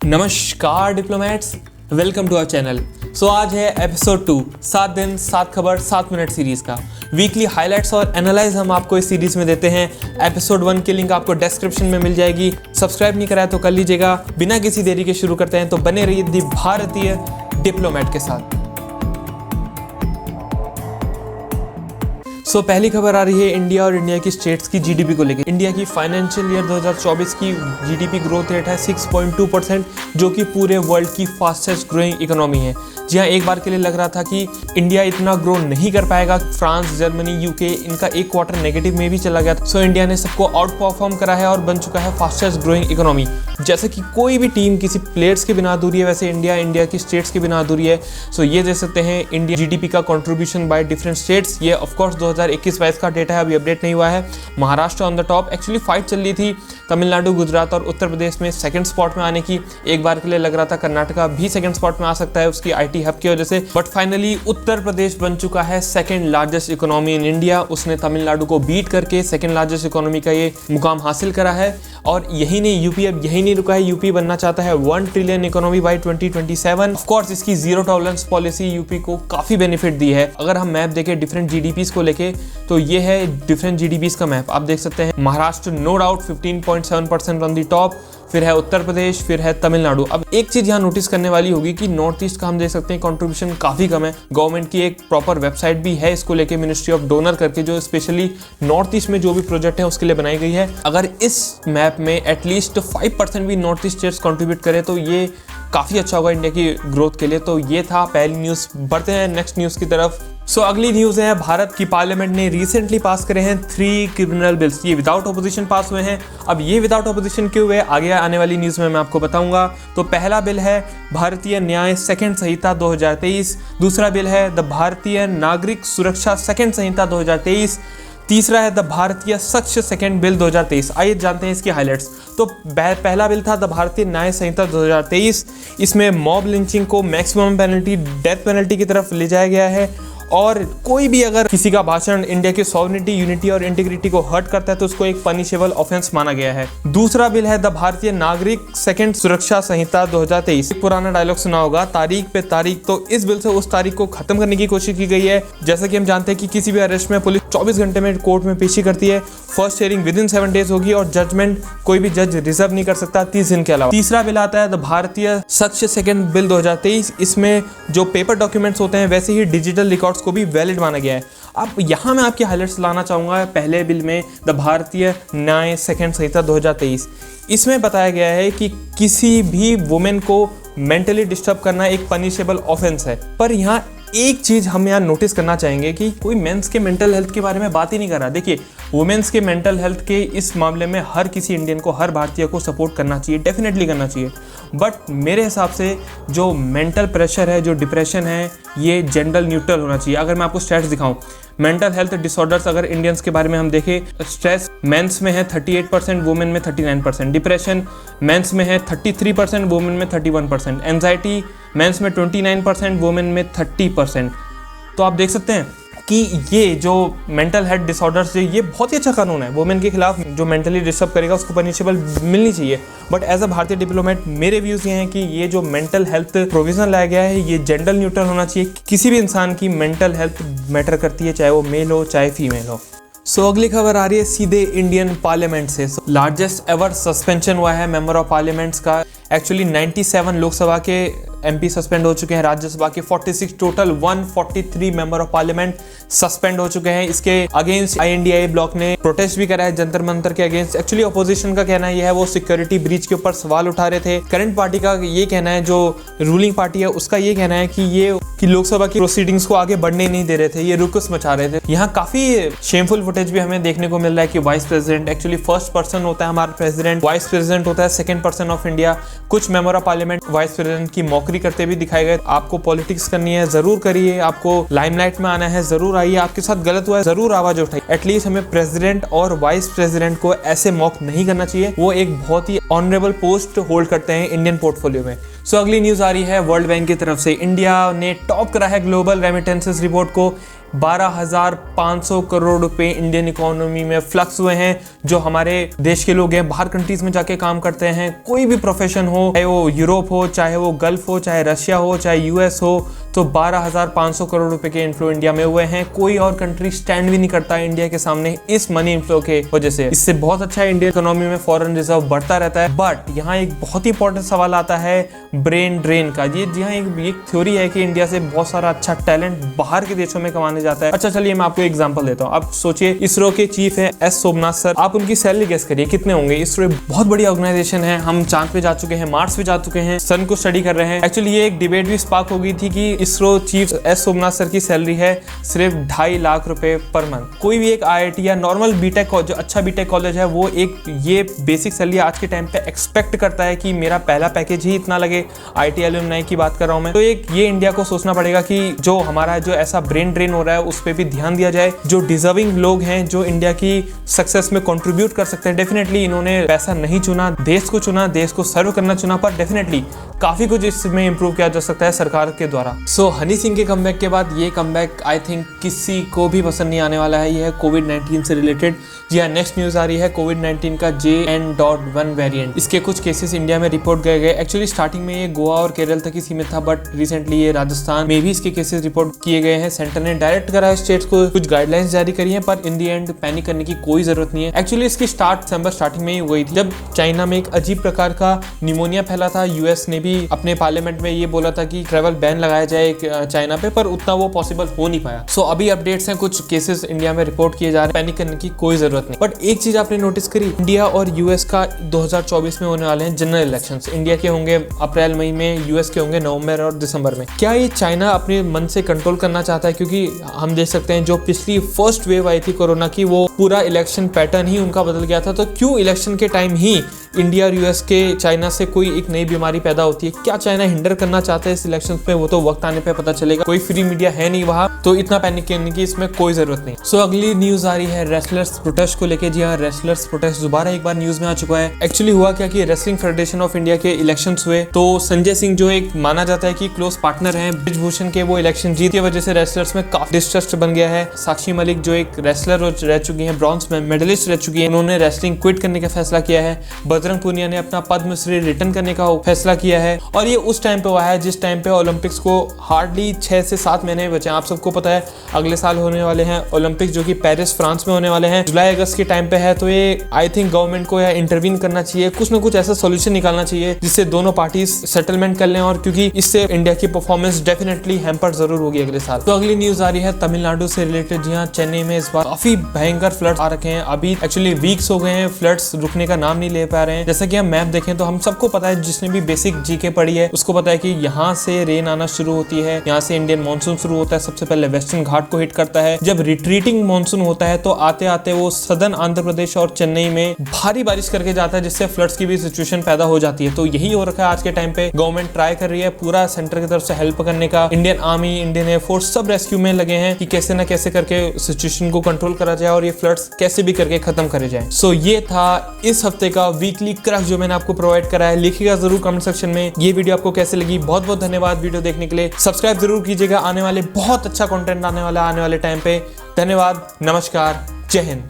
नमस्कार diplomats, welcome to our channel. So आज है एपिसोड 2, 7 दिन 7 खबर 7 मिनट सीरीज का। वीकली हाइलाइट्स और एनालाइज हम आपको इस सीरीज में देते हैं। एपिसोड 1 की लिंक आपको डिस्क्रिप्शन में मिल जाएगी। सब्सक्राइब नहीं करा है तो कर लीजिएगा। बिना किसी देरी के शुरू करते हैं, तो बने रहिए दी भारतीय डिप्लोमेट के साथ। पहली खबर आ रही है इंडिया और इंडिया की स्टेट्स की जीडीपी को लेकर। इंडिया की फाइनेंशियल ईयर 2024 की जीडीपी ग्रोथ रेट है 6.2%, जो कि पूरे वर्ल्ड की फास्टेस्ट ग्रोइंग इकोनॉमी है। जी हाँ, एक बार के लिए लग रहा था कि इंडिया इतना ग्रो नहीं कर पाएगा। फ्रांस, जर्मनी, यूके, इनका एक क्वार्टर नेगेटिव में भी चला गया था। इंडिया ने सबको आउट परफॉर्म करा है और बन चुका है फास्टेस्ट ग्रोइंग इकोनॉमी। जैसे कि कोई भी टीम किसी प्लेयर्स के बिना अधूरी है, वैसे इंडिया की स्टेट्स के बिना अधूरी है। ये दे सकते हैं इंडिया जीडीपी का कंट्रीब्यूशन बाय डिफरेंट स्टेट्स। ये ऑफकोर्स 2021-22 का डेटा है, अभी अपडेट नहीं हुआ है। Maharashtra on the top. Actually fight चल रही थी तमिलनाडु, गुजरात और उत्तर प्रदेश में सेकंड स्पॉट में आने की। एक बार के लिए लग रहा था कर्नाटका भी सेकंड स्पॉट में आ सकता है उसकी आईटी हब की वजह से, बट फाइनली उत्तर प्रदेश बन चुका है second largest economy in India. उसने तमिलनाडु को बीट करके सेकंड लार्जेस्ट इकोनॉमी का ये मुकाम हासिल करा है। और यही नहीं, यूपी अब यही नहीं रुका है। यूपी बनना चाहता है 1 trillion economy bye 2027। Of course इसकी जीरो टॉलरेंस पॉलिसी यूपी को काफी बेनिफिट दी है। अगर हम मैप देखें डिफरेंट जीडीपीज को लेके, तो ये है डिफरेंट जीडीपीज का मैप। आप देख सकते हैं Maharashtra no doubt 15.7% on the top, फिर है उत्तर प्रदेश, फिर है तमिलनाडु। अब एक चीज यहाँ नोटिस करने वाली होगी कि नॉर्थ ईस्ट का हम देख सकते हैं कंट्रीब्यूशन काफी कम है। गवर्नमेंट की एक प्रॉपर वेबसाइट भी है इसको लेके, मिनिस्ट्री ऑफ डोनर करके, जो स्पेशली नॉर्थ ईस्ट में जो भी प्रोजेक्ट है उसके लिए बनाई गई है। अगर इस मैप में एटलीस्ट 5% भी नॉर्थ ईस्ट स्टेट्स कंट्रीब्यूट करे तो ये काफी अच्छा होगा इंडिया की ग्रोथ के लिए। तो ये था पहली न्यूज। बढ़ते हैं नेक्स्ट न्यूज की तरफ। अगली न्यूज है, भारत की पार्लियामेंट ने रिसेंटली पास करे हैं 3 क्रिमिनल बिल्स। ये विदाउट ऑपोजिशन पास हुए हैं। अब ये विदाउट ऑपोजिशन क्यों हुए, आगे आने वाली न्यूज में मैं आपको बताऊंगा। तो पहला बिल है भारतीय न्याय सेकंड संहिता 2023। दूसरा बिल है द भारतीय नागरिक सुरक्षा सेकंड संहिता 2023। तीसरा है द भारतीय सक्ष सेकंड बिल 2023। आइए जानते हैं इसकी हाइलाइट्स। तो पहला बिल था द भारतीय न्याय संहिता 2023। इसमें मॉब लिंचिंग को मैक्सिमम पेनल्टी, डेथ पेनल्टी की तरफ ले जाया गया है। और कोई भी अगर किसी का भाषण इंडिया की सॉवरेनिटी, यूनिटी और इंटीग्रिटी को हर्ट करता है तो उसको एक पनिशेबल ऑफेंस माना गया है। दूसरा बिल है द भारतीय नागरिक सेकंड सुरक्षा संहिता 2023। पुराना डायलॉग सुना होगा, तारीख पे तारीख। तो इस बिल से उस तारीख को खत्म करने की कोशिश की गई है। जैसा कि हम जानते हैं कि किसी भी अरेस्ट में पुलिस 24 घंटे में कोर्ट में पेशी करती है। First hearing with in 7 days होगी और जजमेंट कोई भी जज रिजर्व नहीं कर सकता 30 दिन के अलावा। तीसरा बिल आता है द भारतीय सक्ष सेकंड बिल 2023। इसमें जो पेपर डॉक्यूमेंट्स होते हैं वैसे ही डिजिटल रिकॉर्ड्स को भी वैलिड माना गया है। अब यहाँ मैं आपके हाइलाइट्स लाना चाहूँगा पहले बिल में, द भारतीय न्याय सेकंड संहिता 2023। इसमें बताया गया है कि किसी भी वुमेन को मेंटली डिस्टर्ब करना एक पनिशेबल ऑफेंस है। पर यहाँ एक चीज हम यहाँ नोटिस करना चाहेंगे कि कोई मेंस के मेंटल हेल्थ के बारे में बात ही नहीं कर रहा। देखिए, वुमेन्स के मेंटल हेल्थ के इस मामले में हर किसी इंडियन को, हर भारतीय को सपोर्ट करना चाहिए, डेफिनेटली करना चाहिए। बट मेरे हिसाब से जो मेंटल प्रेशर है, जो डिप्रेशन है, ये जेंडर न्यूट्रल होना चाहिए। अगर मैं आपको स्टैट्स दिखाऊं, मेंटल हेल्थ डिसऑर्डर्स अगर इंडियंस के बारे में हम देखें, स्ट्रेस मेंस में है 38%, वुमेन में 39%। डिप्रेशन मेंस में है 33%, वुमेन में 31%। एंजाइटी मेंस में 29%, वुमेन में 30%। तो आप देख सकते हैं कि ये जो मेंटल हेल्थ डिसऑर्डर्स है, ये बहुत ही अच्छा कानून है। वुमेन के खिलाफ जो मेंटली डिस्टर्ब करेगा उसको पनिशेबल मिलनी चाहिए। बट एज अ भारतीय डिप्लोमेट मेरे व्यूज़ ये हैं कि ये जो मेंटल हेल्थ प्रोविजन लाया गया है ये जेंडर न्यूट्रल होना चाहिए। किसी भी इंसान की मेंटल हेल्थ मैटर करती है, चाहे वो मेल हो चाहे फीमेल हो। अगली खबर आ रही है सीधे इंडियन पार्लियामेंट से। लार्जेस्ट एवर सस्पेंशन हुआ है मेंबर ऑफ पार्लियामेंट्स का। एक्चुअली 97 लोकसभा के एमपी सस्पेंड हो चुके हैं, राज्यसभा के 46, total 143 member of parliament suspend हो चुके हैं। इसके अगेंस्ट INDI ब्लॉक ने प्रोटेस्ट भी करा है जंतर मंतर के अगेंस्ट। एक्चुअली अपोजिशन का कहना यह है वो सिक्योरिटी ब्रीच के ऊपर सवाल उठा रहे थे। करंट पार्टी का ये कहना है, जो रूलिंग पार्टी है उसका ये कहना है कि लोकसभा की प्रोसीडिंग्स को आगे बढ़ने नहीं दे रहे थे, ये रुकुस मचा रहे थे। यहाँ काफी शेमफुल फुटेज भी हमें देखने को मिल रहा है कि vice president, actually first person होता है हमारा प्रेसिडेंट, वाइस प्रेसिडेंट होता है सेकंड पर्सन ऑफ इंडिया। कुछ member of parliament vice president की मौकरी करते भी दिखाए गए। आपको पॉलिटिक्स करनी है जरूर करिए, आपको लाइमलाइट में आना है जरूर आइए, आपके साथ गलत हुआ है जरूर आवाज उठाइए। एटलीस्ट हमें प्रेसिडेंट और वाइस प्रेसिडेंट को ऐसे मौक नहीं करना चाहिए। वो एक बहुत ही ऑनरेबल पोस्ट होल्ड करते हैं इंडियन पोर्टफोलियो में। अगली न्यूज आ रही है वर्ल्ड बैंक की तरफ से। इंडिया ने टॉप करा है ग्लोबल रेमिटेंसेस रिपोर्ट को। 12,500 करोड़ रुपए इंडियन इकोनॉमी में फ्लक्स हुए हैं। जो हमारे देश के लोग हैं बाहर कंट्रीज में जाके काम करते हैं, कोई भी प्रोफेशन हो, चाहे वो यूरोप हो, चाहे वो गल्फ हो, चाहे रशिया हो, चाहे यूएस हो, तो 12,500 करोड़ रुपए के इन्फ्लो इंडिया में हुए हैं। कोई और कंट्री स्टैंड भी नहीं करता है इंडिया के सामने इस मनी इन्फ्लो के वजह से। इससे बहुत अच्छा है, इंडियन इकोनॉमी में फॉरेन रिजर्व बढ़ता रहता है। बट यहाँ एक बहुत ही इंपॉर्टेंट सवाल आता है ब्रेन ड्रेन का। ये जी हाँ, एक थ्योरी है कि इंडिया से बहुत सारा अच्छा टैलेंट बाहर के देशों में कमाने जाता है। अच्छा चलिए मैं आपको एग्जांपल देता हूँ। आप सोचिए इसरो के चीफ है एस सोमनाथ सर, आप उनकी सैलरी गेस करिए कितने होंगे। इसरो बहुत बड़ी ऑर्गेनाइजेशन है, हम चांद पे जा चुके हैं, मार्स पे जा चुके हैं, सन को स्टडी कर रहे हैं। एक्चुअली ये एक डिबेट भी स्पार्क हो गई थी कि ISRO chief S Somnath sir की सैलरी है सिर्फ 2.5 लाख रुपए पर मंथ। कोई भी एक IIT या नॉर्मल बीटेक जो अच्छा बीटेक कॉलेज है वो एक ये बेसिक सैलरी आज के टाइम पे एक्सपेक्ट करता है कि मेरा पहला पैकेज ही इतना लगे। IT एलुमनाई की बात कर रहा हूं मैं। तो एक ये इंडिया को सोचना पड़ेगा कि जो हमारा जो ऐसा ब्रेन ड्रेन हो रहा है उस पर भी ध्यान दिया जाए। जो डिजर्विंग लोग हैं जो इंडिया की सक्सेस में कंट्रीब्यूट कर सकते हैं, डेफिनेटली इन्होंने पैसा नहीं चुना, देश को चुना, देश को सर्व करना चुना, पर डेफिनेटली काफी कुछ इसमें इंप्रूव किया जा सकता है सरकार के द्वारा। सो हनी सिंह के कमबैक के बाद ये कमबैक आई थिंक किसी को भी पसंद नहीं आने वाला है। ये है कोविड-19 से रिलेटेड। जी हाँ, नेक्स्ट न्यूज आ रही है कोविड-19 का JN.1 वेरिएंट। इसके कुछ केसेस इंडिया में रिपोर्ट किए गए। एक्चुअली स्टार्टिंग में ये गोवा और केरल तक ही सीमित था, बट रिसेंटली ये राजस्थान में भी इसके केसेस रिपोर्ट किए गए हैं। सेंटर ने डायरेक्ट करा है स्टेट्स को, कुछ गाइडलाइंस जारी करी है, पर इन दी एंड पैनिक करने की कोई जरूरत नहीं है। एक्चुअली इसकी स्टार्ट दिसंबर स्टार्टिंग में ही हुई थी, जब चाइना में एक अजीब प्रकार का निमोनिया फैला था। यूएस ने भी अपने पार्लियामेंट में ये बोला था कि ट्रैवल बैन लगाया जाए चाइना पे, पर उतना वो पॉसिबल हो नहीं पाया। सो अभी अपडेट्स हैं, कुछ केसेस इंडिया में रिपोर्ट किए जा रहे हैं, पैनिक करने की कोई जरूरत नहीं। बट एक चीज आपने नोटिस करी, इंडिया और यूएस का 2024 में होने वाले हैं जनरल इलेक्शंस। इंडिया के होंगे अप्रैल मई में, यूएस के होंगे नवंबर और दिसंबर में। क्या ये चाइना अपने मन से कंट्रोल करना चाहता है? क्योंकि हम देख सकते हैं जो पिछली फर्स्ट वेव आई थी कोरोना की, वो पूरा इलेक्शन पैटर्न ही उनका बदल गया था। तो क्यों इलेक्शन के टाइम ही इंडिया और यूएस के चाइना से कोई एक नई बीमारी पैदा होती है? क्या चाइना हिंडर करना चाहते हैं इस इलेक्शन पे? वो तो वक्त आने पे पता चलेगा। कोई फ्री मीडिया है नहीं वहां, तो इतना पैनिक करने की इसमें कोई जरूरत नहीं। सो अगली न्यूज आ रही है रेसलर्स प्रोटेस्ट को लेके। जी हाँ, रेसलर्स प्रोटेस्ट दोबारा एक बार न्यूज में आ चुका है। एक्चुअली हुआ क्या कि रेसलिंग फेडरेशन ऑफ इंडिया के इलेक्शंस हुए, तो संजय सिंह जो एक माना जाता है कि क्लोज पार्टनर है ब्रिजभूषण के, वो इलेक्शन जीत की वजह से रेसलर्स में काफी डिस्ट्रस्ट बन गया है। साक्षी मलिक जो एक रेसलर रह चुकी है, ब्रॉन्ज मेडलिस्ट रह चुकी है, उन्होंने रेसलिंग क्विट करने का फैसला किया है। बजरंग पूनिया ने अपना पद्मश्री रिटर्न करने का फैसला किया है। और ये उस टाइम पे हुआ है जिस टाइम पे ओलंपिक्स को हार्डली 6 से 7 महीने बचे। आप सबको पता है अगले साल होने वाले हैं ओलंपिक्स, जो कि पेरिस फ्रांस में होने वाले हैं, जुलाई अगस्त के टाइम पे है। तो ये आई थिंक गवर्नमेंट को या इंटरवीन करना चाहिए, कुछ ना कुछ ऐसा सोल्यूशन निकालना चाहिए जिससे दोनों पार्टीज सेटलमेंट कर लें, और क्योंकि इससे इंडिया की परफॉर्मेंस डेफिनेटली हैम्पर जरूर होगी अगले साल। तो अगली न्यूज आ रही है तमिलनाडु से रिलेटेड। जी हाँ, चेन्नई में इस बार काफी भयंकर फ्लड्स आ रखे हैं। अभी एक्चुअली वीक्स हो गए हैं, फ्लड्स रुकने का नाम नहीं ले पा रहे हैं। जैसा कि हम मैप देखें तो हम सबको पता है, जिसने भी बेसिक जीके पढ़ी है उसको पता है कि यहाँ से रेन आना शुरू होती है, यहाँ से इंडियन मानसून शुरू होता है, सबसे पहले वेस्टर्न घाट को हिट करता है। जब रिट्रीटिंग मानसून होता है तो आते आते वो सदर्न आंध्र प्रदेश और चेन्नई में भारी बारिश करके जाता है, जिससे फ्लड्स की भी सिचुएशन पैदा हो जाती है। तो यही हो रखा है आज के टाइम पे। गवर्नमेंट ट्राई कर रही है पूरा सेंटर की तरफ से हेल्प करने का। इंडियन आर्मी, इंडियन एयरफोर्स सब रेस्क्यू में लगे हैं कि कैसे ना कैसे करके सिचुएशन को कंट्रोल करा जाए और ये फ्लड्स कैसे भी करके खत्म करे जाए। सो ये था इस हफ्ते का वीकली क्रक्स जो मैंने आपको प्रोवाइड करा है। लिखिएगा जरूर कमेंट सेक्शन में ये वीडियो आपको कैसे लगी। बहुत बहुत धन्यवाद वीडियो देखने के लिए। सब्सक्राइब जरूर कीजिएगा, आने वाले बहुत अच्छा कंटेंट आने वाला आने वाले टाइम पे। धन्यवाद, नमस्कार, जय हिंद।